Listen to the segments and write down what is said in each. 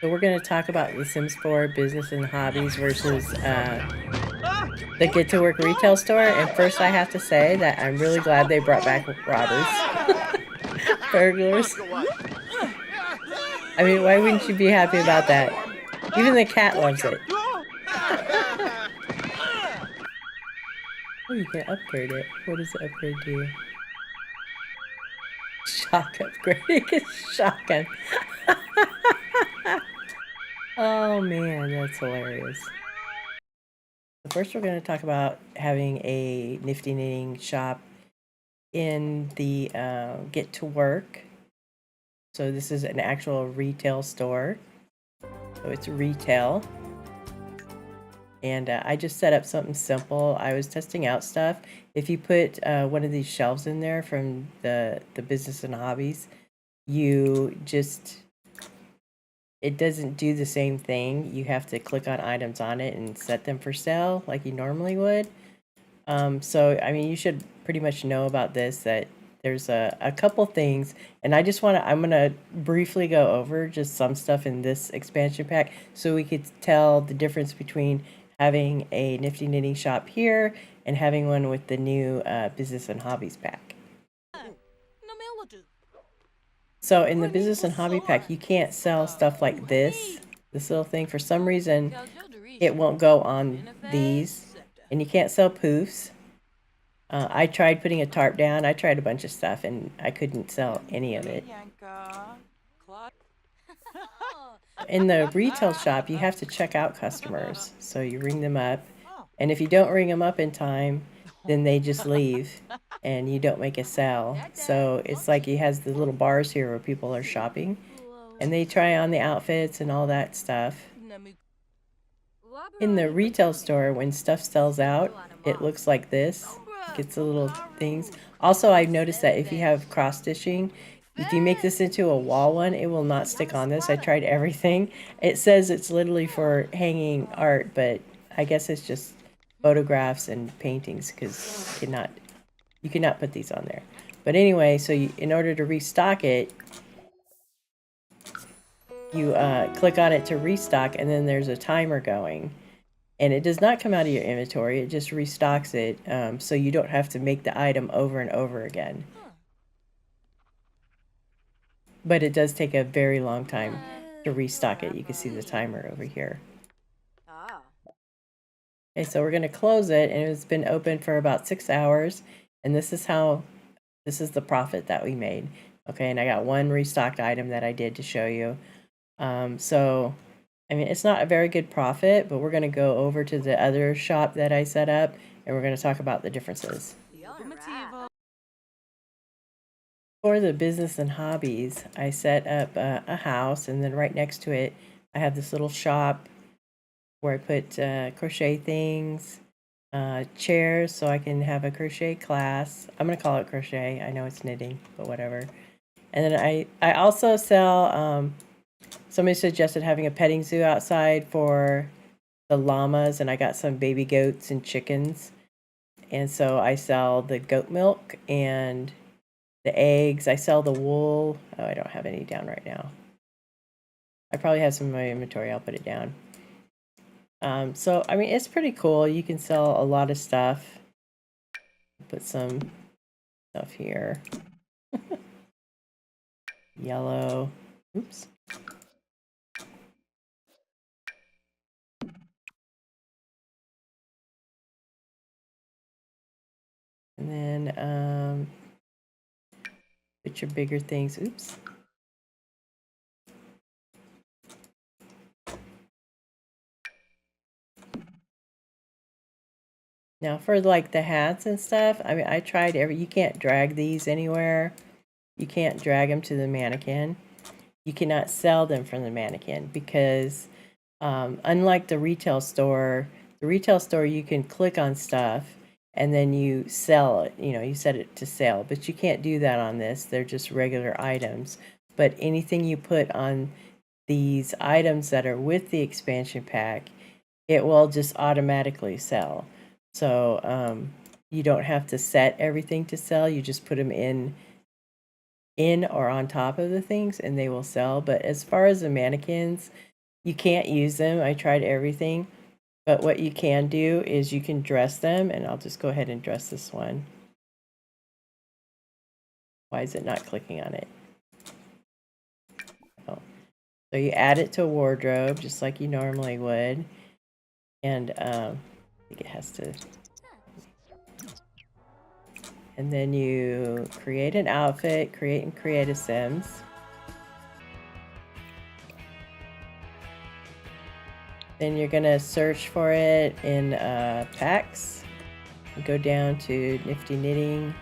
So we're going to talk about the Sims 4 Business and Hobbies versus the Get to Work retail store. And first I have to say that I'm really glad they brought back robbers, burglars. I mean, why wouldn't you be happy about that? Even the cat loves it. Oh, you can upgrade it. What does the upgrade do? Shock upgrade. Shotgun. Oh man, that's hilarious. First, we're going to talk about having a Nifty Knitting shop in the Get to Work. So this is an actual retail store. So it's retail. And I just set up something simple. I was testing out stuff. If you put one of these shelves in there from the Business and Hobbies, you just, it doesn't do the same thing. You have to click on items on it and set them for sale like you normally would. So, I mean, you should pretty much know about this, that there's a couple things, and I'm going to briefly go over just some stuff in this expansion pack so we could tell the difference between having a Nifty Knitting shop here and having one with the new Business and Hobbies pack. So in the Business and Hobby pack, you can't sell stuff like this little thing. For some reason, it won't go on these, and you can't sell poofs. I tried putting a tarp down. I tried a bunch of stuff, and I couldn't sell any of it. In the retail shop, you have to check out customers. So you ring them up, and if you don't ring them up in time, then they just leave, and you don't make a sale. So it's like it has the little bars here where people are shopping, and they try on the outfits and all that stuff. In the retail store, when stuff sells out, it looks like this. It gets the little things. Also, I've noticed that if you have cross stitching, if you make this into a wall one, it will not stick on this. I tried everything. It says it's literally for hanging art, but I guess it's just photographs and paintings, because you cannot put these on there. But anyway, so in order to restock it, you click on it to restock, and then there's a timer going. And it does not come out of your inventory, it just restocks it, so you don't have to make the item over and over again. But it does take a very long time to restock it. You can see the timer over here. Okay, so we're going to close it, and it's been open for about 6 hours, and this is the profit that we made. Okay, and I got one restocked item that I did to show you. So I mean, it's not a very good profit, but we're going to go over to the other shop that I set up, and we're going to talk about the differences. For the Business and Hobbies, I set up a house, and then right next to it, I have this little shop where I put crochet things, chairs, so I can have a crochet class. I'm going to call it crochet. I know it's knitting, but whatever. And then I also sell... somebody suggested having a petting zoo outside for the llamas, and I got some baby goats and chickens. And so I sell the goat milk and the eggs. I sell the wool. Oh, I don't have any down right now. I probably have some in my inventory. I'll put it down. So, I mean, it's pretty cool. You can sell a lot of stuff. Put some stuff here. Yellow. Oops. And then put your bigger things. Oops. Now for like the hats and stuff, I mean, I tried you can't drag these anywhere. You can't drag them to the mannequin. You cannot sell them from the mannequin because unlike the retail store you can click on stuff and then you sell it, you set it to sale, but you can't do that on this. They're just regular items. But anything you put on these items that are with the expansion pack, it will just automatically sell. So you don't have to set everything to sell. You just put them in or on top of the things and they will sell. But as far as the mannequins, You can't use them. I tried everything. But what you can do is you can dress them, and I'll just go ahead and dress this one. Why is it not clicking on it? Oh. So you add it to a wardrobe just like you normally would. And I think it has to. And then you create an outfit, create and create a Sims. Then you're gonna search for it in packs. Go down to Nifty Knitting.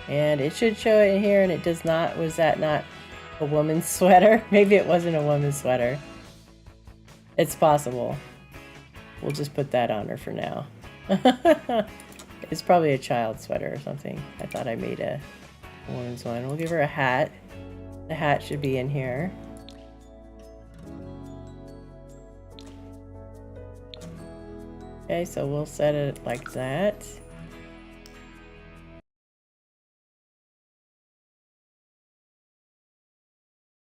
And it should show it in here, and it does not. Was that not a woman's sweater? Maybe it wasn't a woman's sweater. It's possible. We'll just put that on her for now. It's probably a child's sweater or something. I thought I made a woman's one. We'll give her a hat. The hat should be in here. Okay, so we'll set it like that.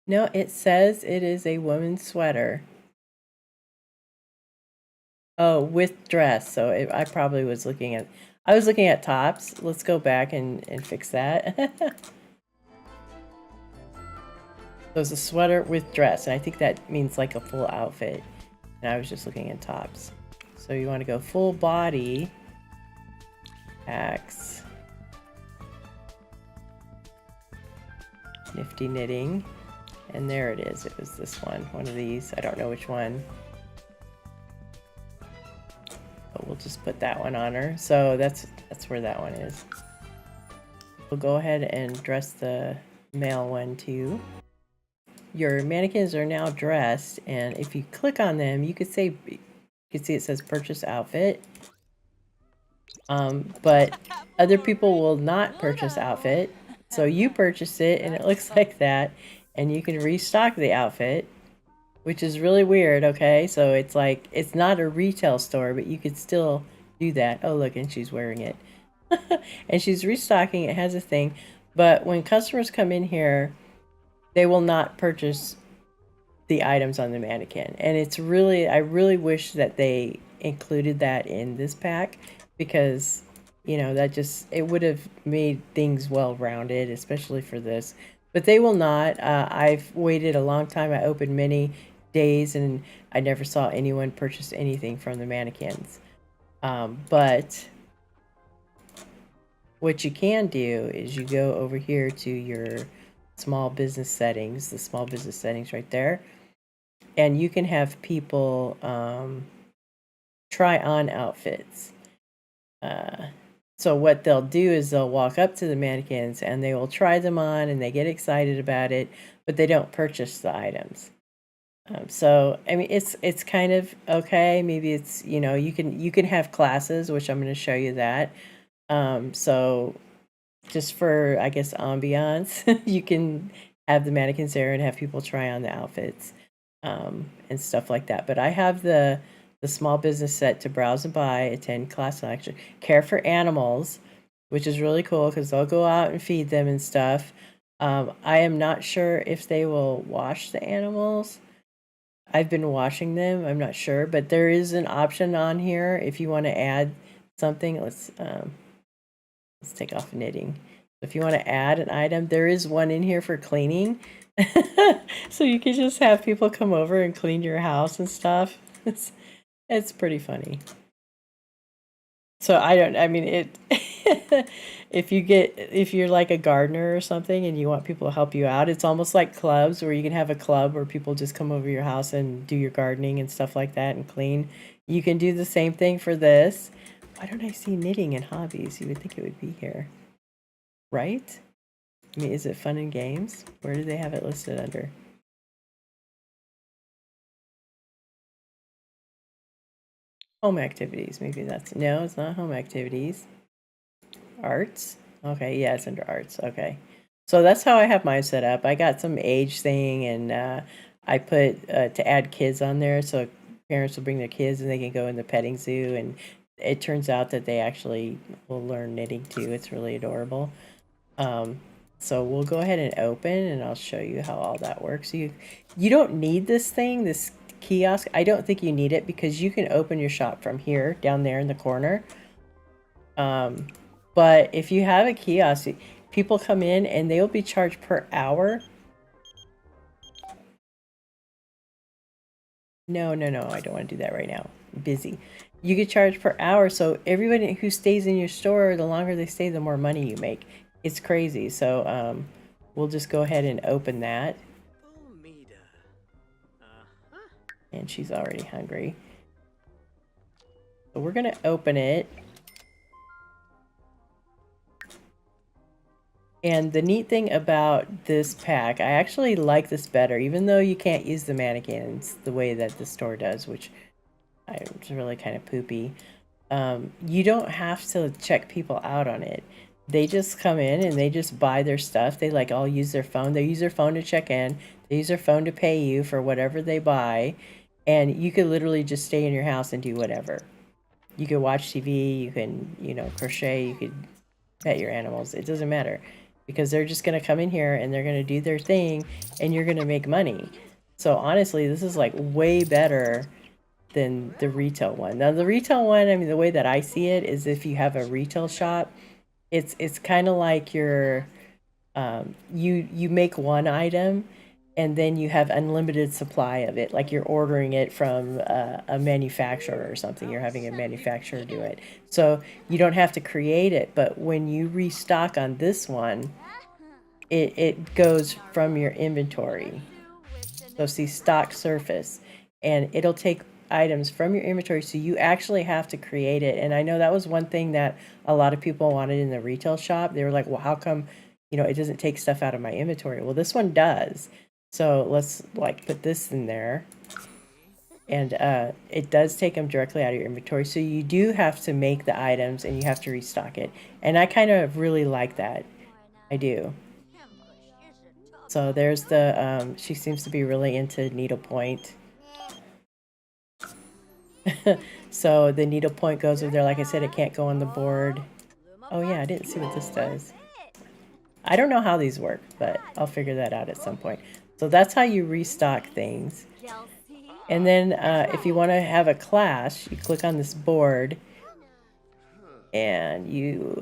No, it says it is a woman's sweater. Oh, with dress. So I probably was looking at... I was looking at tops. Let's go back and fix that. So it's a sweater with dress, and I think that means like a full outfit. And I was just looking at tops. So you want to go full body, axe, Nifty Knitting, and there it is. It was this one of these. I don't know which one. But we'll just put that one on her. So that's where that one is. We'll go ahead and dress the male one too. Your mannequins are now dressed, and if you click on them, you could see it says purchase outfit. But other people will not purchase outfit. So you purchase it, and it looks like that, and you can restock the outfit, which is really weird. Okay, so it's like it's not a retail store, but you could still do that. Oh, look, and she's wearing it. And she's restocking. It has a thing, but when customers come in here, they will not purchase the items on the mannequin. And it's really, I really wish that they included that in this pack, because, you know, that just, it would have made things well-rounded, especially for this. But they will not. I've waited a long time. I opened many days, and I never saw anyone purchase anything from the mannequins. But what you can do is you go over here to your small business settings, the small business settings right there, and you can have people try on outfits. So what they'll do is they'll walk up to the mannequins and they will try them on, and they get excited about it, but they don't purchase the items. So I mean, it's kind of okay. Maybe it's, you know, you can have classes, which I'm going to show you that. So just for, I guess, ambiance, you can have the mannequins there and have people try on the outfits, and stuff like that. But I have the small business set to browse and buy, attend class lecture, care for animals, which is really cool because they'll go out and feed them and stuff. I am not sure if they will wash the animals. I've been washing them. I'm not sure, but there is an option on here if you want to add something. Let's take off knitting. If you want to add an item, there is one in here for cleaning. So you can just have people come over and clean your house and stuff. It's pretty funny. So I mean it. If you're like a gardener or something and you want people to help you out, it's almost like clubs, where you can have a club where people just come over your house and do your gardening and stuff like that and clean. You can do the same thing for this. Why don't I see knitting and hobbies? You would think it would be here, right? I mean, is it fun and games? Where do they have it listed under? Home activities. Maybe that's, no, it's not home activities. Arts. Okay, yeah, it's under arts. Okay. So that's how I have mine set up. I got some age thing, and I put to add kids on there, so parents will bring their kids and they can go in the petting zoo, and it turns out that they actually will learn knitting too. It's really adorable. So we'll go ahead and open, and I'll show you how all that works. You don't need this thing, this kiosk. I don't think you need it because you can open your shop from here, down there in the corner. But if you have a kiosk, people come in and they'll be charged per hour. No, I don't want to do that right now. I'm busy. You get charged per hour, so everybody who stays in your store, the longer they stay, the more money you make. It's crazy. So we'll just go ahead and open that. And she's already hungry. So we're going to open it. And the neat thing about this pack, I actually like this better, even though you can't use the mannequins the way that the store does, which is really kind of poopy. You don't have to check people out on it. They just come in and they just buy their stuff. They like all use their phone. They use their phone to check in. They use their phone to pay you for whatever they buy. And you could literally just stay in your house and do whatever. You could watch TV, you can, you know, crochet, you could pet your animals. It doesn't matter. Because they're just going to come in here and they're going to do their thing and you're going to make money. So honestly, this is like way better than the retail one. Now the retail one, I mean, the way that I see it is if you have a retail shop, it's kind of like your you make one item and then you have unlimited supply of it, like you're ordering it from a manufacturer or something. You're having a manufacturer do it, so you don't have to create it. But when you restock on this one, it goes from your inventory. So see, stock surface, and it'll take items from your inventory, so you actually have to create it. And I know that was one thing that a lot of people wanted in the retail shop. They were like, well, how come, you know, it doesn't take stuff out of my inventory? Well, this one does. So let's like put this in there, and it does take them directly out of your inventory. So you do have to make the items and you have to restock it. And I kind of really like that. I do. So there's the, she seems to be really into needlepoint. So the needlepoint goes over there. Like I said, it can't go on the board. Oh yeah, I didn't see what this does. I don't know how these work, but I'll figure that out at some point. So that's how you restock things. And then if you want to have a class, you click on this board and you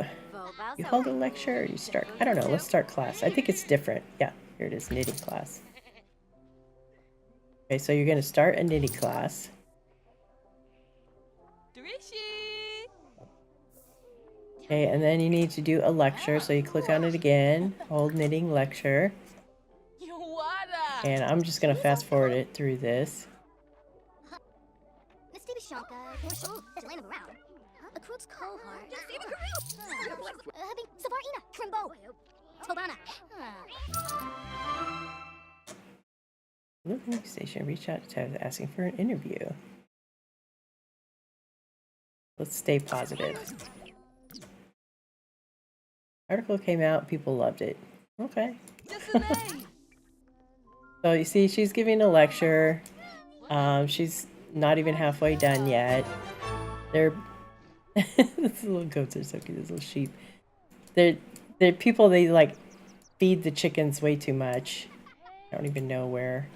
hold a lecture, or you start, I don't know, let's start class. I think it's different. Yeah, here it is, knitting class. Okay, so you're going to start a knitting class. Okay, and then you need to do a lecture, so you click on it again, hold knitting lecture. And I'm just going to fast forward it through this. Listening station, reach out to Tabs asking for an interview. Let's stay positive. Article came out, people loved it. Okay. So you see, she's giving a lecture. She's not even halfway done yet. They're these little goats are so cute. These little sheep. They're people. They like feed the chickens way too much. I don't even know where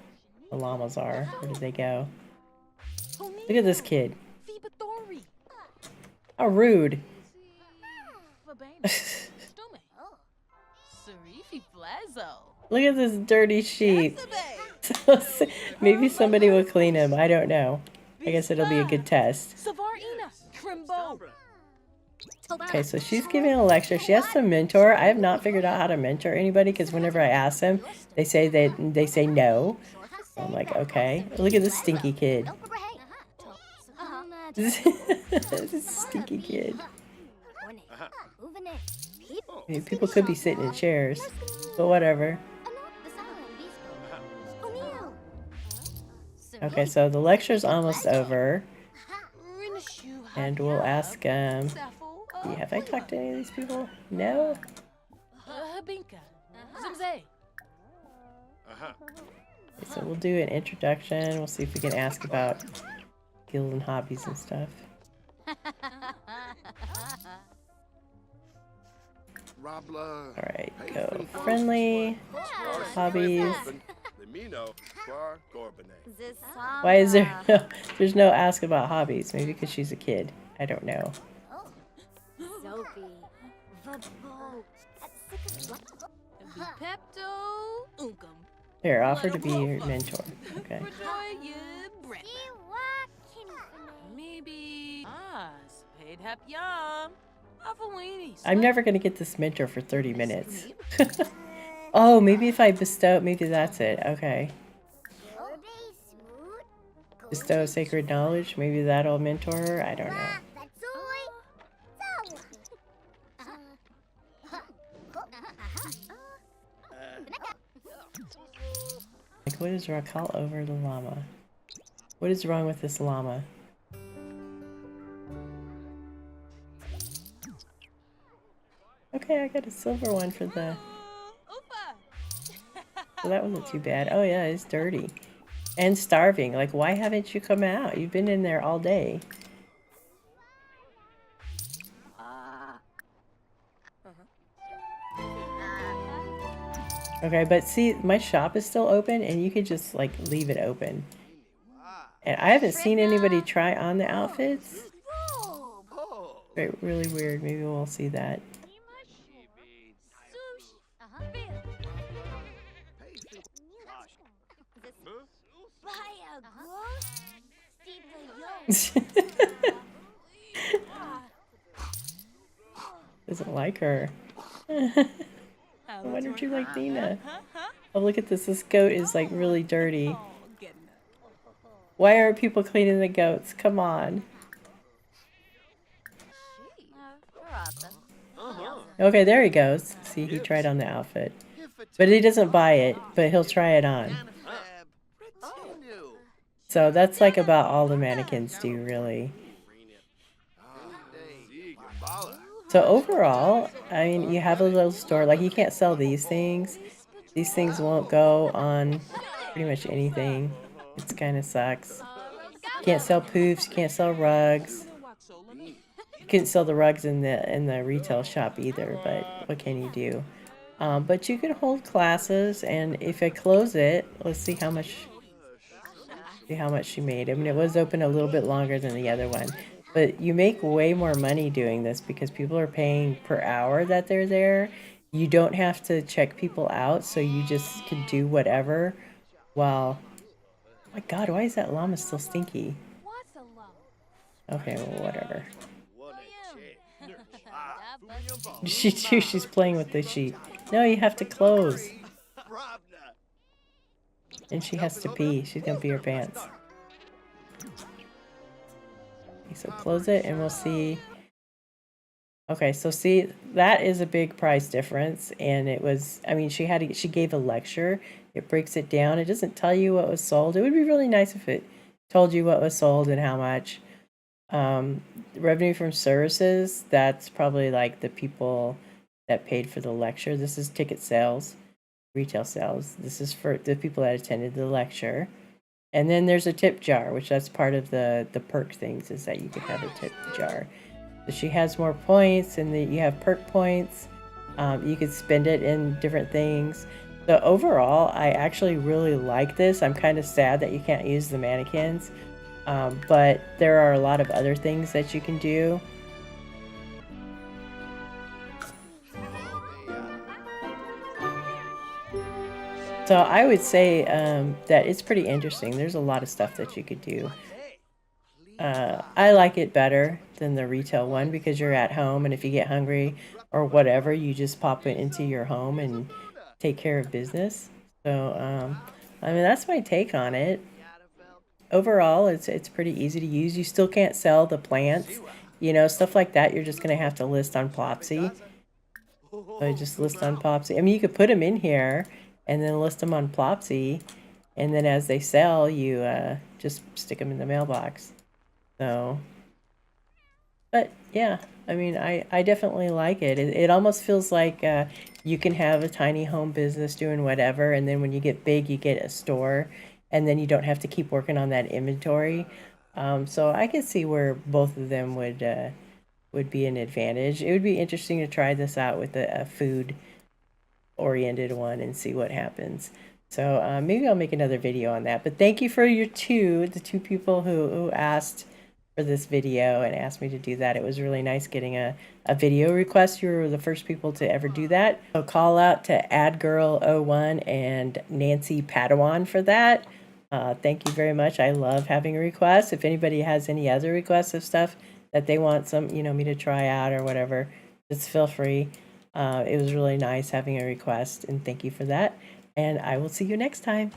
the llamas are. Where did they go? Look at this kid. How rude. Look at this dirty sheep. Maybe somebody will clean him. I don't know. I guess it'll be a good test. Okay, so she's giving a lecture. She has to mentor. I have not figured out how to mentor anybody because whenever I ask them, they say no. So I'm like, okay. Look at this stinky kid. This stinky kid. I mean, people could be sitting in chairs, but whatever. Okay, so the lecture's almost over. And we'll ask, have I talked to any of these people? No? Okay, so we'll do an introduction. We'll see if we can ask about guild and hobbies and stuff. All right, go friendly, hobbies. Why is there no, there's no ask about hobbies? Maybe because she's a kid. I don't know. Here, offer to be your mentor. Okay. I'm never going to get this mentor for 30 minutes. Oh, maybe if I bestow, maybe that's it. Okay. Bestow sacred knowledge. Maybe that'll mentor her. I don't know. Like, what is wrong? Call over the llama. What is wrong with this llama? Okay, I got a silver one for the... So that wasn't too bad. Oh yeah, it's dirty. And starving. Like, why haven't you come out? You've been in there all day. Okay, but see, my shop is still open, and you could just, like, leave it open. And I haven't seen anybody try on the outfits. Really weird. Maybe we'll see that. Doesn't like her. Why don't you like Nina? Oh, look at this. This goat is like really dirty. Why aren't people cleaning the goats? Come on. Okay, there he goes. See, he tried on the outfit. But he doesn't buy it, but he'll try it on. So that's like about all the mannequins do, really. So overall, I mean, you have a little store. Like, you can't sell these things. These things won't go on pretty much anything. It kind of sucks. You can't sell poofs. You can't sell rugs. You couldn't sell the rugs in the retail shop either, but what can you do? But you can hold classes, and if I close it, let's see how much she made. I mean, it was open a little bit longer than the other one, but you make way more money doing this because people are paying per hour that they're there. You don't have to check people out, so you just can do whatever while... Oh my god, why is that llama still stinky? Okay, well, whatever. She's playing with the sheet. No, you have to close. And she has to pee. She's gonna pee her pants. Okay, so close it and we'll see. Okay, so see, that is a big price difference. And it was, I mean, she gave a lecture. It breaks it down. It doesn't tell you what was sold. It would be really nice if it told you what was sold and how much. Revenue from services, that's probably like the people that paid for the lecture. This is ticket sales, retail sales. This is for the people that attended the lecture. And then there's a tip jar, which that's part of the perk things, is that you could have a tip jar. So she has more points, and you have perk points. You could spend it in different things. So overall, I actually really like this. I'm kind of sad that you can't use the mannequins. But there are a lot of other things that you can do. So I would say that it's pretty interesting. There's a lot of stuff that you could do. I like it better than the retail one because you're at home, and if you get hungry or whatever, you just pop it into your home and take care of business. So, I mean, that's my take on it. Overall, it's pretty easy to use. You still can't sell the plants, stuff like that. You're just gonna have to list on Plopsy. So just list on Plopsy. I mean, you could put them in here and then list them on Plopsy, and then as they sell, you just stick them in the mailbox. So, but yeah, I mean, I definitely like it. It almost feels like you can have a tiny home business doing whatever, and then when you get big, you get a store. And then you don't have to keep working on that inventory. So I can see where both of them would would be an advantage. It would be interesting to try this out with a food oriented one and see what happens. So maybe I'll make another video on that. But thank you for the two people who asked for this video and asked me to do that. It was really nice getting a video request. You were the first people to ever do that. So call out to AdGirl01 and Nancy Padawan for that. Thank you very much. I love having requests. If anybody has any other requests of stuff that they want me to try out or whatever, just feel free. It was really nice having a request, and thank you for that. And I will see you next time.